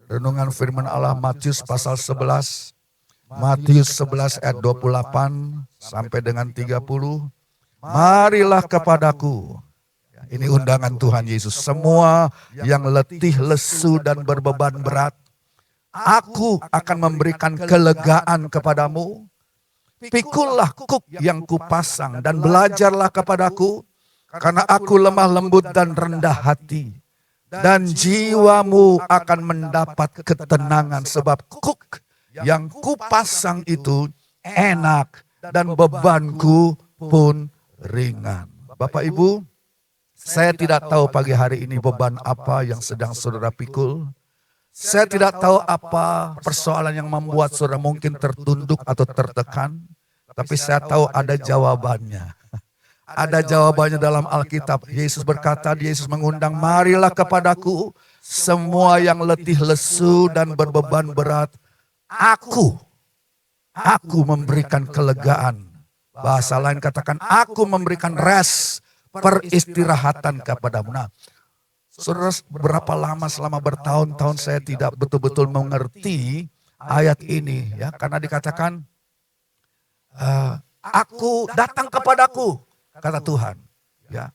Renungan firman Allah Matius pasal 11. Matius 11 ayat 28 sampai dengan 30. Marilah kepadaku. Ini undangan Tuhan Yesus. Semua yang letih, lesu dan berbeban berat, aku akan memberikan kelegaan kepadamu. Pikullah kuk yang kupasang dan belajarlah kepadaku, karena aku lemah lembut dan rendah hati. Dan jiwamu akan mendapat ketenangan, sebab kuk yang kupasang itu enak dan bebanku pun ringan. Bapak Ibu, saya tidak tahu pagi hari ini beban apa yang sedang saudara pikul. Saya tidak tahu apa persoalan yang membuat saudara mungkin tertunduk atau tertekan. Tapi saya tahu ada jawabannya. Ada jawabannya dalam Alkitab. Yesus berkata, Yesus mengundang, marilah kepadaku semua yang letih lesu dan berbeban berat. Aku memberikan kelegaan. Bahasa lain katakan, aku memberikan rest, peristirahatan kepadamu. Nah, saudara, berapa lama selama bertahun-tahun saya tidak betul-betul mengerti ayat ini, ya, karena dikatakan aku datang kepadaku, kata Tuhan, ya,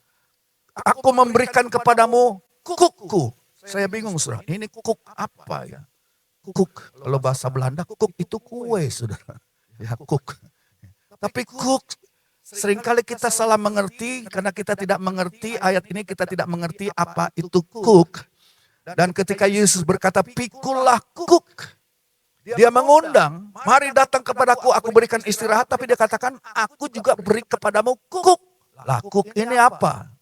aku memberikan kepadamu kukku. Saya bingung, saudara, ini kuk apa ya? Kuk, kalau bahasa Belanda kuk itu kue, saudara, ya, kuk. Tapi kuk seringkali kita salah mengerti karena kita tidak mengerti ayat ini, kita tidak mengerti apa itu kuk. Dan ketika Yesus berkata pikullah kuk, dia mengundang, mari datang kepadaku, aku berikan istirahat, tapi dia katakan aku juga beri kepadamu kuk. Lah kuk ini apa?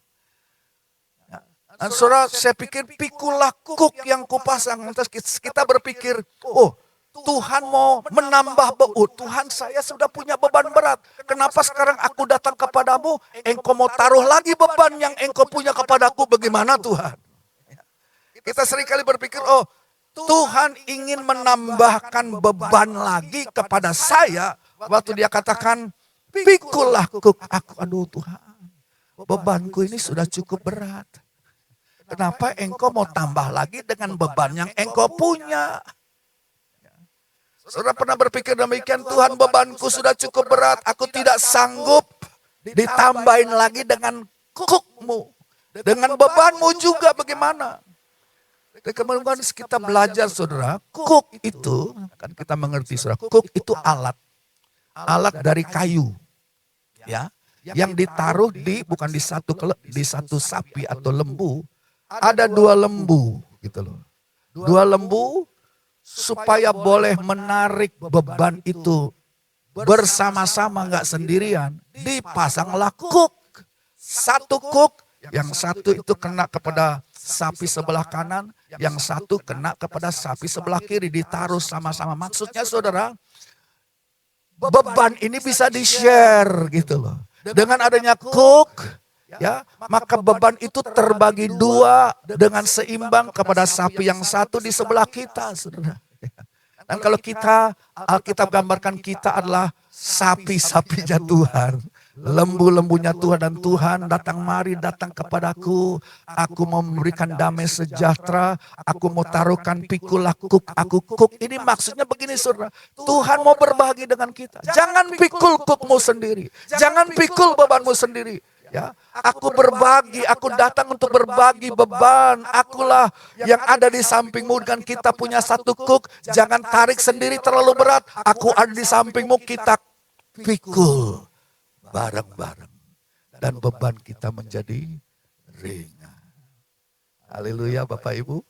Dan saudara, saya pikir pikullah kuk yang kupasang. Lantas kita berpikir, oh, Tuhan mau menambah Tuhan, saya sudah punya beban berat. Kenapa sekarang aku datang kepadamu, engkau mau taruh lagi beban yang engkau punya kepadaku, bagaimana Tuhan? Kita seringkali berpikir, oh, Tuhan ingin menambahkan beban lagi kepada saya. Waktu dia katakan, pikullah kuk aku, aduh Tuhan, bebanku ini sudah cukup berat. Kenapa engkau mau tambah lagi dengan beban yang engkau punya? Saudara pernah berpikir demikian, Tuhan bebanku sudah cukup berat, aku tidak sanggup ditambahin lagi dengan kukmu. Dengan bebanmu juga bagaimana? Kemudian kita belajar, saudara, kuk itu, kan kita mengerti, saudara, kuk itu alat dari kayu, ya, yang ditaruh bukan di satu sapi atau lembu, ada dua lembu, gitu loh, dua lembu supaya boleh menarik beban itu bersama-sama, nggak sendirian, dipasanglah kuk, satu kuk, yang satu itu kena kepada sapi sebelah kanan, yang satu kena kepada sapi sebelah kiri, ditaruh sama-sama. Maksudnya saudara, beban ini bisa di-share gitu loh. Dengan adanya kuk, ya, maka beban itu terbagi dua dengan seimbang kepada sapi yang satu di sebelah kita, saudara. Dan kalau kita, Alkitab gambarkan kita adalah sapi-sapinya Tuhan, lembu-lembunya Tuhan, dan Tuhan datang, mari datang kepadaku, aku mau memberikan damai sejahtera, aku mau taruhkan pikullah kuk aku kuk. Ini maksudnya begini, saudara, Tuhan mau berbagi dengan kita. Jangan pikul kukmu sendiri, jangan pikul bebanmu sendiri. Ya, aku berbagi, aku datang untuk berbagi beban. Akulah yang ada di sampingmu, dengan kita punya satu kuk. Jangan tarik sendiri terlalu berat. Aku ada di sampingmu, kita pikul bareng-bareng. Dan beban kita menjadi ringan. Haleluya Bapak Ibu.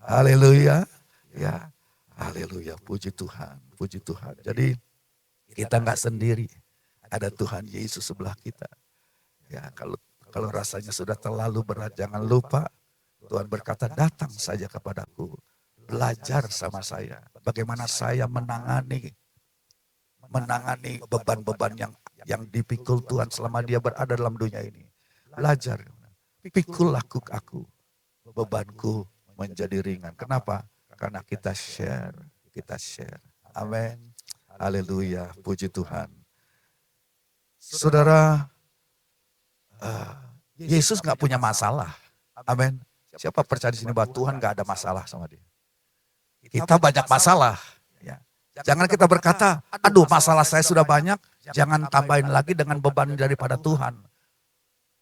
Haleluya. Ya, haleluya. Puji Tuhan, puji Tuhan. Jadi kita nggak sendiri. Ada Tuhan Yesus sebelah kita. Ya, kalau rasanya sudah terlalu berat, jangan lupa Tuhan berkata, datang saja kepadaku, belajar sama saya, bagaimana saya menangani beban-beban yang dipikul Tuhan selama dia berada dalam dunia ini. Belajar, pikullah kuk aku, bebanku menjadi ringan. Kenapa? Karena kita share. Amin. Haleluya, puji Tuhan. Saudara, Yesus gak punya masalah. Amin. Siapa percaya di sini bahwa Tuhan gak ada masalah sama dia? kita banyak masalah. Ya. Jangan kita berkata, aduh masalah saya sudah banyak, jangan tambahin lagi dengan beban daripada Tuhan.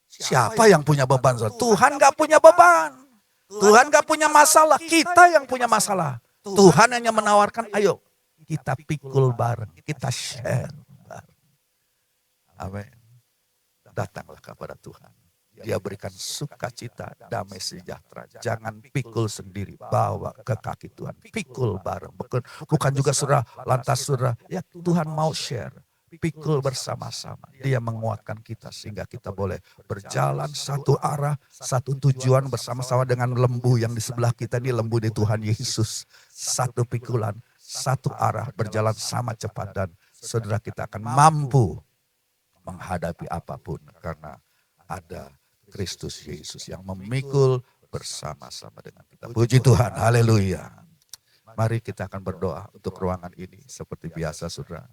Siapa yang punya beban? Tuhan gak punya beban. Tuhan gak punya masalah, kita yang punya masalah. Tuhan hanya menawarkan, ayo kita pikul bareng, kita share bareng. Amin. Datanglah kepada Tuhan. Dia berikan sukacita, damai sejahtera. Jangan pikul sendiri, bawa ke kaki Tuhan. Pikul bareng. Bukan juga saudara, lantas saudara, ya Tuhan mau share. Pikul bersama-sama. Dia menguatkan kita sehingga kita boleh berjalan satu arah, satu tujuan bersama-sama dengan lembu yang di sebelah kita ini, lembu di Tuhan Yesus. Satu pikulan, satu arah, berjalan sama cepat dan saudara kita akan mampu menghadapi apapun karena ada Kristus Yesus yang memikul bersama-sama dengan kita. Puji Tuhan, haleluya. Mari kita akan berdoa untuk ruangan ini seperti biasa saudara.